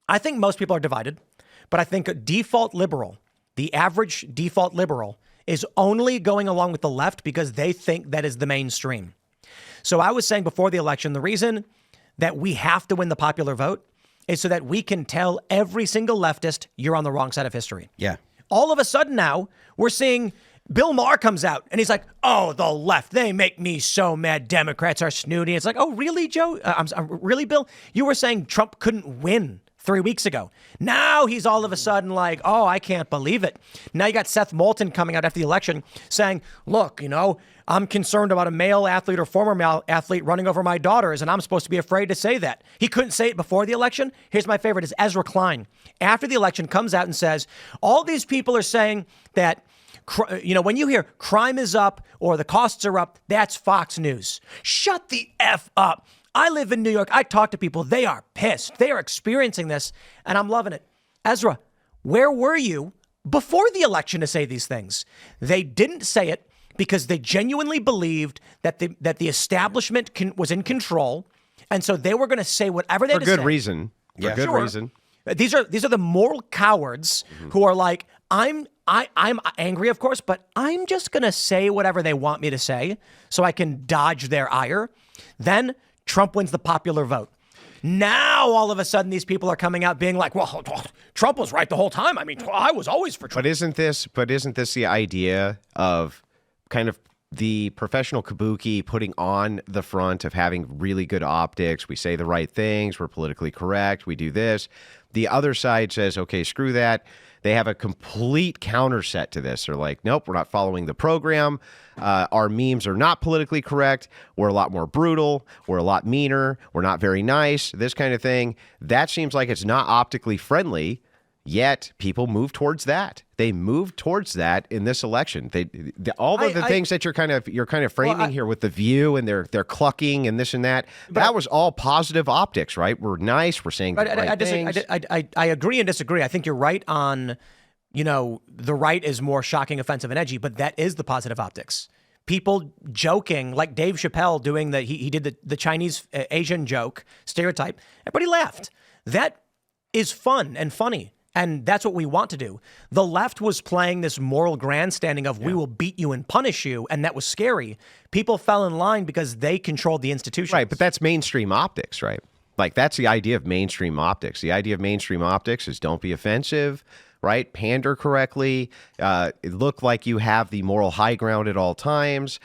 I think most people are divided, but I think a default liberal, the average default liberal, is only going along with the left because they think that is the mainstream. So I was saying before the election, the reason that we have to win the popular vote is so that we can tell every single leftist you're on the wrong side of history. Yeah. All of a sudden now we're seeing Bill Maher comes out and he's like, oh, the left, they make me so mad. Democrats are snooty. It's like, oh, really, Joe? Really, Bill? You were saying Trump couldn't win 3 weeks ago. Now he's all of a sudden like, oh, I can't believe it. Now you got Seth Moulton coming out after the election saying, look, I'm concerned about a male athlete or former male athlete running over my daughters, and I'm supposed to be afraid to say that. He couldn't say it before the election. Here's my favorite is Ezra Klein. After the election comes out and says, all these people are saying that, when you hear crime is up or the costs are up, that's Fox News. Shut the F up. I live in New York. I talk to people. They are pissed. They are experiencing this, and I'm loving it. Ezra, where were you before the election to say these things? They didn't say it because they genuinely believed that the establishment was in control, and so they were going to say whatever they had to say. For good reason. For good reason. These are the moral cowards who are like, I'm angry, of course, but I'm just going to say whatever they want me to say so I can dodge their ire. Then Trump wins the popular vote. Now, all of a sudden, these people are coming out being like, well, Trump was right the whole time. I mean, I was always for Trump. But isn't this the idea of kind of the professional kabuki putting on the front of having really good optics? We say the right things. We're politically correct. We do this. The other side says, okay, screw that. They have a complete counter set to this. They're like, nope, we're not following the program. Our memes are not politically correct. We're a lot more brutal. We're a lot meaner. We're not very nice. This kind of thing. That seems like it's not optically friendly. Yet people move towards that. They move towards that in this election. All of the things that you're kind of framing here with the View and they're clucking and this and that. That was all positive optics, right? We're nice. We're saying the right things. I agree and disagree. I think you're right on, the right is more shocking, offensive, and edgy, but that is the positive optics. People joking, like Dave Chappelle doing he did the Chinese Asian joke stereotype. Everybody laughed. That is fun and funny. And that's what we want to do. The left was playing this moral grandstanding of we will beat you and punish you. And that was scary. People fell in line because they controlled the institutions. Right. But that's mainstream optics, right? Like that's the idea of mainstream optics. The idea of mainstream optics is don't be offensive, right? Pander correctly. Look like you have the moral high ground at all times.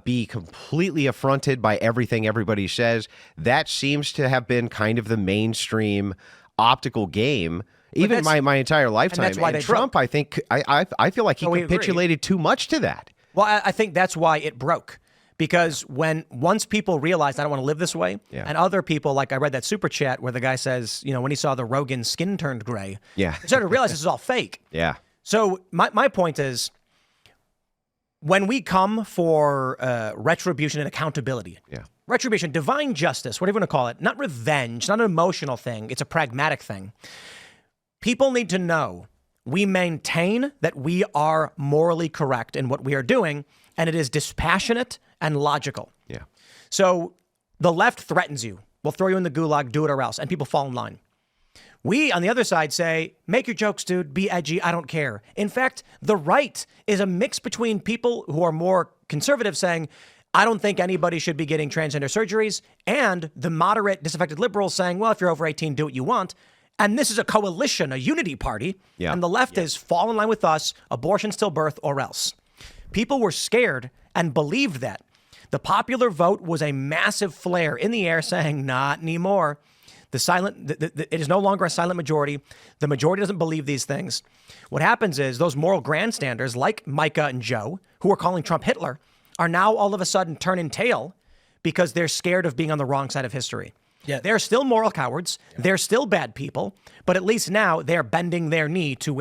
Be completely affronted by everything everybody says. That seems to have been kind of the mainstream optical game. Even my entire lifetime. And that's why Trump, broke. I think, I feel like he capitulated too much to that. Well, I think that's why it broke. Because once people realized I don't want to live this way, and other people, like I read that super chat where the guy says, when he saw the Rogan skin turned gray, he started to realize this is all fake. Yeah. So my point is, when we come for retribution and accountability, retribution, divine justice, whatever you want to call it, not revenge, not an emotional thing, it's a pragmatic thing. People need to know we maintain that we are morally correct in what we are doing, and it is dispassionate and logical. Yeah. So the left threatens you. We'll throw you in the gulag, do it or else, and people fall in line. We, on the other side, say, make your jokes, dude, be edgy, I don't care. In fact, the right is a mix between people who are more conservative saying, I don't think anybody should be getting transgender surgeries, and the moderate, disaffected liberals saying, well, if you're over 18, do what you want. And this is a coalition, a unity party. Yeah. And the left is fall in line with us, abortion, stillbirth, or else. People were scared and believed that. The popular vote was a massive flare in the air saying, not anymore. It is no longer a silent majority. The majority doesn't believe these things. What happens is those moral grandstanders like Micah and Joe, who are calling Trump Hitler, are now all of a sudden turning tail because they're scared of being on the wrong side of history. Yeah, they're still moral cowards. Yeah. They're still bad people, but at least now they're bending their knee to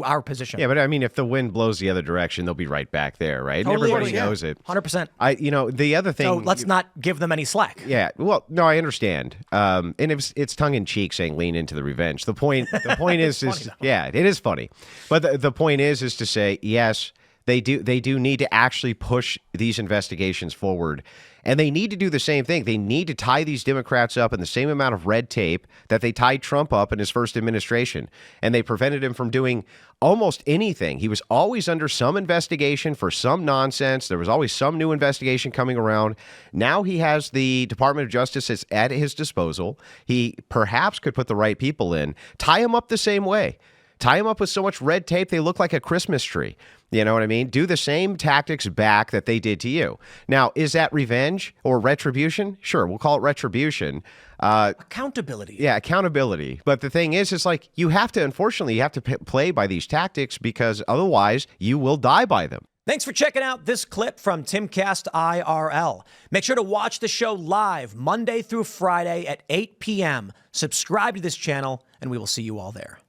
our position. Yeah, but I mean, if the wind blows the other direction, they'll be right back there, right? Totally Everybody knows it. 100%. The other thing. So let's not give them any slack. Yeah. Well, no, I understand. And it's tongue in cheek saying lean into the revenge. The point is yeah, it is funny, but the point is to say yes. They do need to actually push these investigations forward. And they need to do the same thing. They need to tie these Democrats up in the same amount of red tape that they tied Trump up in his first administration. And they prevented him from doing almost anything. He was always under some investigation for some nonsense. There was always some new investigation coming around. Now he has the Department of Justice at his disposal. He perhaps could put the right people in. Tie him up the same way. Tie them up with so much red tape, they look like a Christmas tree. You know what I mean? Do the same tactics back that they did to you. Now, is that revenge or retribution? Sure, we'll call it retribution. Accountability. Yeah, accountability. But the thing is, it's like you have to, unfortunately, you have to play by these tactics because otherwise you will die by them. Thanks for checking out this clip from Timcast IRL. Make sure to watch the show live Monday through Friday at 8 p.m. Subscribe to this channel, and we will see you all there.